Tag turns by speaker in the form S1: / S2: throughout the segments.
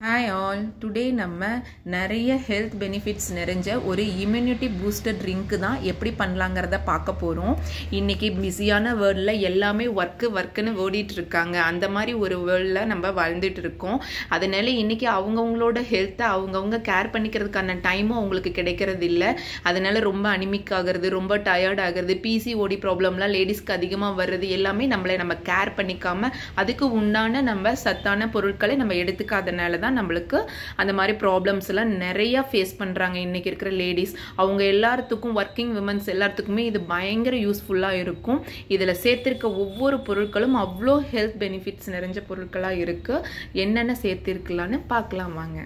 S1: Hi all, today நம்ம நிறைய health benefits நிறைஞ்ச ஒரு இம்யூனிட்டி பூஸ்டர் ட்ரிங்க் தான் எப்படி பண்ணலாங்கிறத பார்க்க போகிறோம். இன்றைக்கி பிஸியான வேர்ல்டில் எல்லாமே ஒர்க்குன்னு ஓடிட்டு இருக்காங்க. அந்த மாதிரி ஒரு வேர்ல்டில் நம்ம வாழ்ந்துட்டு இருக்கோம். அதனால இன்றைக்கி அவங்கவுங்களோட ஹெல்த்தை அவங்கவுங்க கேர் பண்ணிக்கிறதுக்கான டைமும் அவங்களுக்கு கிடைக்கிறது இல்லை. அதனால ரொம்ப அனிமிக் ஆகிறது, ரொம்ப டயர்ட் ஆகிறது, பிசிஓடி ப்ராப்ளம்லாம் லேடிஸ்க்கு அதிகமாக வர்றது எல்லாமே நம்ம கேர் பண்ணிக்காமல் அதுக்கு உண்டான நம்ம சத்தான பொருட்களை நம்ம எடுத்துக்காதனால தான் நம்மளுக்கு அந்த மாதிரி ப்ராப்ளம்ஸ் எல்லாம் நிறைய ஃபேஸ் பண்றாங்க இன்னைக்கு இருக்கிற லேடிஸ். அவங்க எல்லாத்துக்கும் ஒர்க்கிங் விமன்ஸ் எல்லாத்துக்குமே இது பயங்கர யூஸ்ஃபுல்லா இருக்கும். இதுல சேர்த்திருக்க ஒவ்வொரு பொருட்களும் அவ்வளோ ஹெல்த் பெனிஃபிட்ஸ் நிறைஞ்ச பொருட்களா இருக்கு. என்னென்ன சேர்த்திருக்கலான்னு பார்க்கலாம் வாங்க.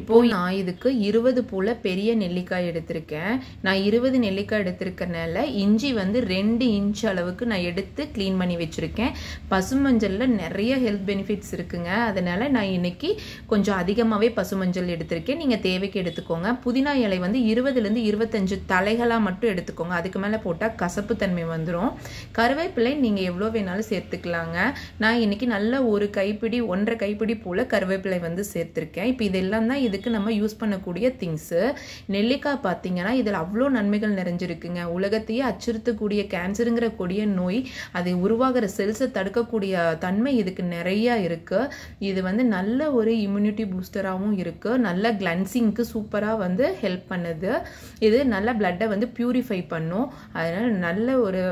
S1: இப்போ நான் இதுக்கு 20 போல பெரிய நெல்லிக்காய் எடுத்திருக்கேன். நான் 20 நெல்லிக்காய் எடுத்திருக்கனால இஞ்சி 2 இன்ச் அளவுக்கு நான் எடுத்து க்ளீன் பண்ணி வச்சிருக்கேன். பசுமஞ்சள்ல நிறைய ஹெல்த் பெனிஃபிட்ஸ் இருக்குங்க. அதனால நான் இன்னைக்கு கொஞ்சம் அதிகமாகவே பசுமஞ்சள் எடுத்திருக்கேன். நீங்க தேவைக்கு எடுத்துக்கோங்க. புதினா இலை 20லேருந்து 25 தலைகளா மட்டும் எடுத்துக்கோங்க. அதுக்கு மேல போட்டா கசப்பு தன்மை வந்துடும். கருவேப்பிலை நீங்க எவ்வளோ வேணாலும் சேர்த்துக்கலாங்க. நான் இன்னைக்கு நல்ல ஒரு கைப்பிடி 1.5 கைப்பிடி போல கருவேப்பிலை சேர்த்திருக்கேன். இப்போ இதெல்லாம் தான் இதுக்கு நம்ம யூஸ் பண்ணக்கூடிய திங்ஸ். நெல்லிக்காய் பார்த்தீங்கன்னா இதில் அவ்வளோ நன்மைகள் நிறைஞ்சிருக்குங்க. உலகத்தையே அச்சுறுத்தக்கூடிய கேன்சருங்கிற கொடிய நோய் அது உருவாகிற செல்ஸை தடுக்கக்கூடிய தன்மை இதுக்கு நிறைய இருக்கு. இது நல்ல ஒரு இம்யூனிட்டி பூஸ்டராகவும் இருக்கு. நல்ல கிளன்சிங்க்கு சூப்பராக ஹெல்ப் பண்ணுது. இது நல்ல பிளட்டை பியூரிஃபை பண்ணும். அதனால நல்ல ஒரு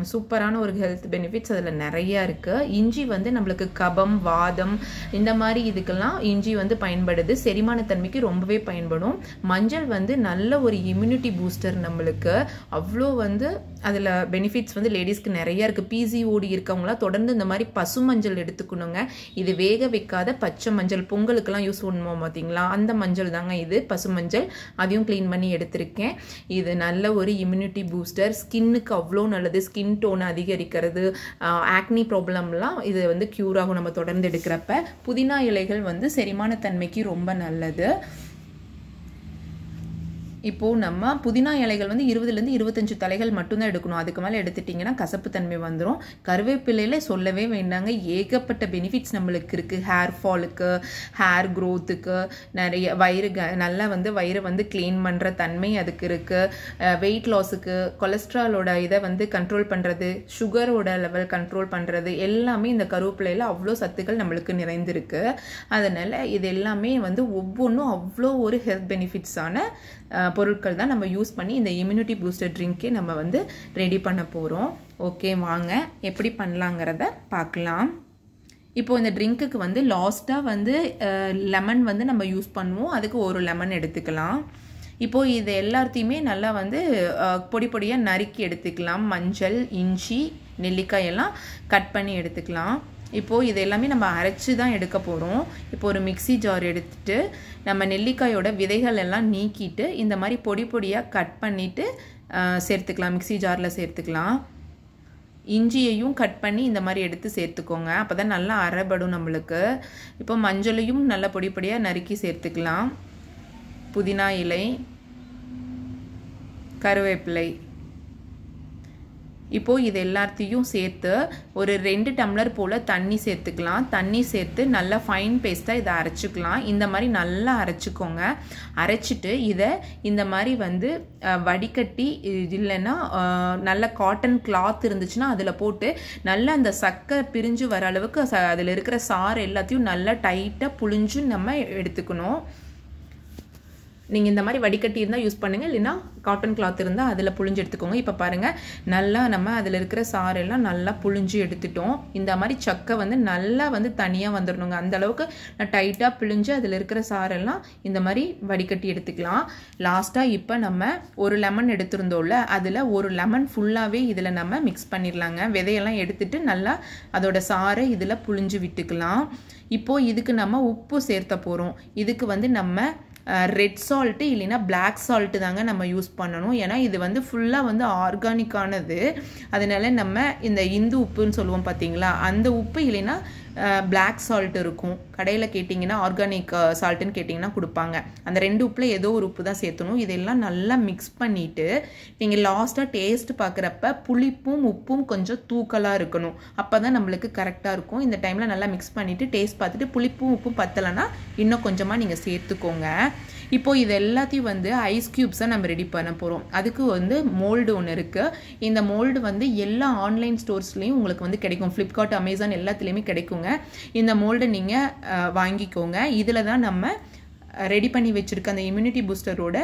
S1: சூப்பரான ஒரு ஹெல்த் பெனிஃபிட்ஸ் அதில் நிறையா இருக்குது. இஞ்சி நம்மளுக்கு கபம், வாதம் இந்த மாதிரி இதுக்கெல்லாம் இஞ்சி பயன்படுது. செரிமானத்தன்மைக்கு ரொம்பவே பயன்படும். மஞ்சள் நல்ல ஒரு இம்யூனிட்டி பூஸ்டர். நம்மளுக்கு அவ்வளோ அதில் பெனிஃபிட்ஸ் லேடிஸ்க்கு நிறையா இருக்குது. பிசிஓடி இருக்கவங்களாம் தொடர்ந்து இந்த மாதிரி பசு மஞ்சள் எடுத்துக்கணுங்க. இது வேக வைக்காத பச்சை மஞ்சள், பொங்கலுக்கெல்லாம் யூஸ் பண்ணுவோம் பார்த்தீங்களா, அந்த மஞ்சள் தாங்க இது, பசு மஞ்சள். அதையும் க்ளீன் பண்ணி எடுத்திருக்கேன். இது நல்ல ஒரு இம்யூனிட்டி பூஸ்டர். ஸ்கின்னுக்கு அவ்வளோ நல்லது. ஸ்கின் டோனை அதிகரிக்கிறது, ஆக்னி ப்ராப்ளம்லாம் இது க்யூர் ஆகும் நம்ம தொடர்ந்து எடுக்கிறப்ப. புதினா இலைகள் செரிமானத்தன்மைக்கு ரொம்ப நல்லது. இப்போ நம்ம புதினா இலைகள் 20லேருந்து 25 தலைகள் மட்டும்தான் எடுக்கணும். அதுக்கு மேலே எடுத்துட்டிங்கன்னா கசப்பு தன்மை வந்துடும். கருவேப்பிலையில சொல்லவே வேண்டாங்க, ஏகப்பட்ட பெனிஃபிட்ஸ் நம்மளுக்கு இருக்குது. ஹேர் ஃபாலுக்கு, ஹேர் க்ரோத்துக்கு, நிறைய வயிறு நல்லா வயிறை க்ளீன் பண்ணுற தன்மை அதுக்கு இருக்குது. வெயிட் லாஸுக்கு, கொலஸ்ட்ராலோட இதை கண்ட்ரோல் பண்ணுறது, சுகரோட லெவல் கண்ட்ரோல் பண்ணுறது எல்லாமே இந்த கருவேப்பிலையில் அவ்வளோ சத்துக்கள் நம்மளுக்கு நிறைந்திருக்கு. அதனால் இது எல்லாமே ஒவ்வொன்றும் அவ்வளோ ஒரு ஹெல்த் பெனிஃபிட்ஸான பொருட்கள் தான் நம்ம யூஸ் பண்ணி இந்த இம்யூனிட்டி பூஸ்டர் ட்ரிங்க்கே நம்ம ரெடி பண்ண போகிறோம். ஓகே, வாங்க எப்படி பண்ணலாங்கிறத பார்க்கலாம். இப்போ இந்த ட்ரிங்க்குக்கு லாஸ்ட்டாக லெமன் நம்ம யூஸ் பண்ணுவோம். அதுக்கு ஒரு லெமன் எடுத்துக்கலாம். இப்போது இது எல்லாத்தையுமே நல்லா பொடி பொடியாக நறுக்கி எடுத்துக்கலாம். மஞ்சள், இஞ்சி, நெல்லிக்காய் எல்லாம் கட் பண்ணி எடுத்துக்கலாம். இப்போது இது எல்லாமே நம்ம அரைச்சி தான் எடுக்க போகிறோம். இப்போ ஒரு மிக்சி ஜார் எடுத்துட்டு நம்ம நெல்லிக்காயோட விதைகள் எல்லாம் நீக்கிட்டு இந்த மாதிரி பொடி பொடியாக கட் பண்ணிவிட்டு சேர்த்துக்கலாம். மிக்சி ஜாரில் சேர்த்துக்கலாம். இஞ்சியையும் கட் பண்ணி இந்த மாதிரி எடுத்து சேர்த்துக்கோங்க. அப்போ தான் நல்லா அரைபடும் நம்மளுக்கு. இப்போ மஞ்சளையும் நல்லா பொடி பொடியாக நறுக்கி சேர்த்துக்கலாம். புதினா இலை, கருவேப்பிலை. இப்போது இது எல்லாத்தையும் சேர்த்து ஒரு 2 டம்ளர் போல் தண்ணி சேர்த்துக்கலாம். தண்ணி சேர்த்து நல்லா ஃபைன் பேஸ்ட்டாக இதை அரைச்சிக்கலாம். இந்த மாதிரி நல்லா அரைச்சிக்கோங்க. அரைச்சிட்டு இதை இந்த மாதிரி வடிகட்டி இல்லைன்னா நல்ல காட்டன் கிளாத் இருந்துச்சுன்னா அதில் போட்டு நல்லா அந்த சக்கை பிரிஞ்சு வர அளவுக்கு அதில் இருக்கிற சாறு எல்லாத்தையும் நல்லா டைட்டாக புழிஞ்சு நம்ம எடுத்துக்கணும். நீங்கள் இந்த மாதிரி வடிகட்டி இருந்தால் யூஸ் பண்ணுங்கள், இல்லைன்னா காட்டன் கிளாத் இருந்தால் அதில் புழிஞ்சு எடுத்துக்கோங்க. இப்போ பாருங்கள், நல்லா நம்ம அதில் இருக்கிற சாரெல்லாம் நல்லா புழிஞ்சு எடுத்துட்டோம். இந்த மாதிரி சக்கை நல்லா தனியாக வந்துடணுங்க. அந்த அளவுக்கு நான் டைட்டாக பிழிஞ்சு அதில் இருக்கிற சாரெல்லாம் இந்த மாதிரி வடிகட்டி எடுத்துக்கலாம். லாஸ்ட்டாக இப்போ நம்ம ஒரு லெமன் எடுத்திருந்தோம்ல, அதில் ஒரு லெமன் ஃபுல்லாகவே இதில் நம்ம மிக்ஸ் பண்ணிடலாங்க. விதையெல்லாம் எடுத்துட்டு நல்லா அதோட சாறை இதில் புழிஞ்சு விட்டுக்கலாம். இப்போது இதுக்கு நம்ம உப்பு சேர்த்த போகிறோம். இதுக்கு நம்ம ரெட் சால்ட்டு இல்லைன்னா பிளாக் சால்ட்டு தாங்க நம்ம யூஸ் பண்ணணும். ஏன்னா இது ஃபுல்லாக ஆர்கானிக்கானது. அதனால நம்ம இந்த இந்து உப்புன்னு சொல்லுவோம் பார்த்தீங்களா, அந்த உப்பு இல்லைன்னா பிளாக் சால்ட் இருக்கும். கடையில் கேட்டிங்கன்னா ஆர்கானிக் சால்ட்டுன்னு கேட்டிங்கன்னா கொடுப்பாங்க. அந்த 2 உப்பில் ஏதோ ஒரு உப்பு தான் சேர்த்தணும். இதெல்லாம் நல்லா மிக்ஸ் பண்ணிவிட்டு நீங்கள் லாஸ்ட்டாக டேஸ்ட் பார்க்குறப்ப புளிப்பும் உப்பும் கொஞ்சம் தூக்கலாக இருக்கணும். அப்போ தான் நம்மளுக்கு கரெக்டாக இருக்கும். இந்த டைமில் நல்லா மிக்ஸ் பண்ணிவிட்டு டேஸ்ட் பார்த்துட்டு புளிப்பும் உப்பும் பத்தலைன்னா இன்னும் கொஞ்சமாக நீங்கள் சேர்த்துக்கோங்க. இப்போது இது எல்லாத்தையும் வந்து ஐஸ் க்யூப்ஸாக நம்ம ரெடி பண்ண போகிறோம். அதுக்கு வந்து மோல்டு ஒன்று இருக்குது. இந்த மோல்டு வந்து எல்லா ஆன்லைன் ஸ்டோர்ஸ்லேயும் உங்களுக்கு வந்து கிடைக்கும். ஃப்ளிப்கார்ட், அமேசான் எல்லாத்துலேயுமே கிடைக்குங்க. இந்த மோல்டை நீங்கள் வாங்கிக்கோங்க. இதில் தான் நம்ம ரெடி பண்ணி வச்சுருக்க அந்த இம்யூனிட்டி பூஸ்டரோட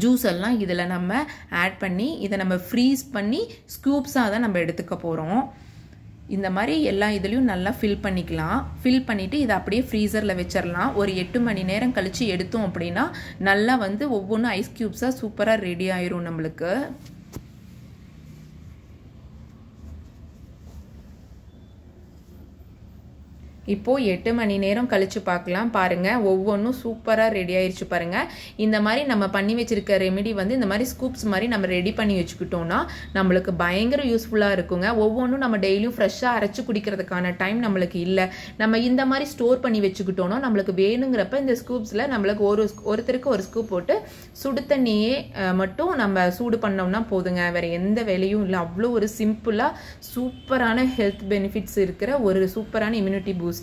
S1: ஜூஸ் எல்லாம் இதில் நம்ம ஆட் பண்ணி இதை நம்ம ஃப்ரீஸ் பண்ணி ஸ்கூப்ஸாக தான் நம்ம எடுத்துக்க போகிறோம். இந்த மாதிரி எல்லா இதுலேயும் நல்லா ஃபில் பண்ணிக்கலாம். ஃபில் பண்ணிவிட்டு இதை அப்படியே ஃப்ரீசரில் வச்சிடலாம். ஒரு 8 மணி நேரம் கழித்து எடுத்தோம் அப்படின்னா நல்லா வந்து ஒவ்வொன்றும் ஐஸ் க்யூப்ஸாக சூப்பராக ரெடி ஆயிரும் நம்மளுக்கு. இப்போது 8 மணி நேரம் கழித்து பார்க்கலாம். பாருங்கள், ஒவ்வொன்றும் சூப்பராக ரெடி ஆயிடுச்சு பாருங்கள். இந்த மாதிரி நம்ம பண்ணி வச்சுருக்க ரெமெடி வந்து இந்த மாதிரி ஸ்கூப்ஸ் மாதிரி நம்ம ரெடி பண்ணி வச்சுக்கிட்டோம்னா நம்மளுக்கு பயங்கர யூஸ்ஃபுல்லாக இருக்குங்க. ஒவ்வொன்றும் நம்ம டெய்லியும் ஃப்ரெஷ்ஷாக அரைச்சி குடிக்கிறதுக்கான டைம் நம்மளுக்கு இல்லை. நம்ம இந்த மாதிரி ஸ்டோர் பண்ணி வச்சுக்கிட்டோம்னா நம்மளுக்கு வேணுங்கிறப்ப இந்த ஸ்கூப்ஸில் நம்மளுக்கு ஒருத்தருக்கு ஒரு ஸ்கூப் போட்டு சுடு தண்ணியே மட்டும் நம்ம சூடு பண்ணோம்னா போதுங்க. வேறு எந்த வேலையும் இல்லை. அவ்வளோ ஒரு சிம்பிளாக சூப்பரான ஹெல்த் பெனிஃபிட்ஸ் இருக்கிற ஒரு சூப்பரான இம்யூனிட்டி பூஸ்டர்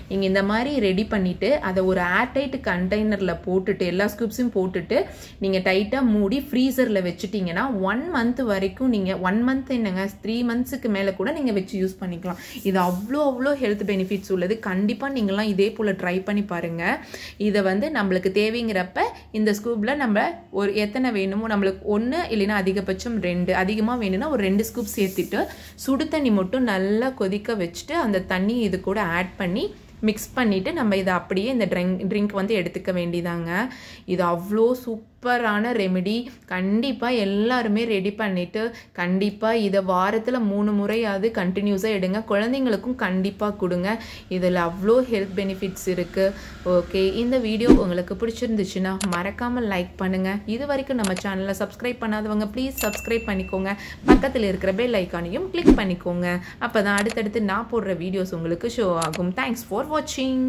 S1: நீங்கள் இந்த மாதிரி ரெடி பண்ணிவிட்டு அதை ஒரு ஏர்டைட் கண்டெய்னரில் போட்டுட்டு எல்லா ஸ்கூப்ஸும் போட்டுட்டு நீங்கள் டைட்டாக மூடி ஃப்ரீசரில் வச்சுட்டிங்கன்னா 1 மந்த் வரைக்கும் நீங்கள் 1 மந்த் என்னங்க 3 மந்த்ஸுக்கு மேலே கூட நீங்கள் வச்சு யூஸ் பண்ணிக்கலாம். இது அவ்வளோ ஹெல்த் பெனிஃபிட்ஸ் உள்ளது. கண்டிப்பாக நீங்களாம் இதே போல் ட்ரை பண்ணி பாருங்கள். இதை வந்து நம்மளுக்கு தேவைங்கிறப்ப இந்த ஸ்கூப்பில் நம்ம ஒரு எத்தனை வேணுமோ நம்மளுக்கு 1 இல்லைன்னா அதிகபட்சம் 2, அதிகமாக வேணும்னா ஒரு 2 ஸ்கூப் சேர்த்துட்டு சுடு தண்ணி மட்டும் நல்லா கொதிக்க வச்சுட்டு அந்த தண்ணி இது கூட ஆட் பண்ணி மிக்ஸ் பண்ணிவிட்டு நம்ம இதை அப்படியே இந்த ட்ரிங்க் வந்து எடுத்துக்க வேண்டியதாங்க. இது அவ்வளோ சூப்பரான ரெமெடி. கண்டிப்பாக எல்லாருமே ரெடி பண்ணிவிட்டு கண்டிப்பாக இதை வாரத்தில் 3 முறையாவது கண்டினியூஸாக எடுங்க. குழந்தைங்களுக்கும் கண்டிப்பாக கொடுங்க. இதில் அவ்வளோ ஹெல்த் பெனிஃபிட்ஸ் இருக்குது. ஓகே, இந்த வீடியோ உங்களுக்கு பிடிச்சிருந்துச்சுன்னா மறக்காமல் லைக் பண்ணுங்கள். இது வரைக்கும் நம்ம சேனலை சப்ஸ்கிரைப் பண்ணாதவங்க ப்ளீஸ் சப்ஸ்கிரைப் பண்ணிக்கோங்க. பக்கத்தில் இருக்கிற பெல் ஐக்கானையும் கிளிக் பண்ணிக்கோங்க. அப்போ தான் அடுத்தடுத்து நான் போடுற வீடியோஸ் உங்களுக்கு ஷோ ஆகும். Thanks for watching.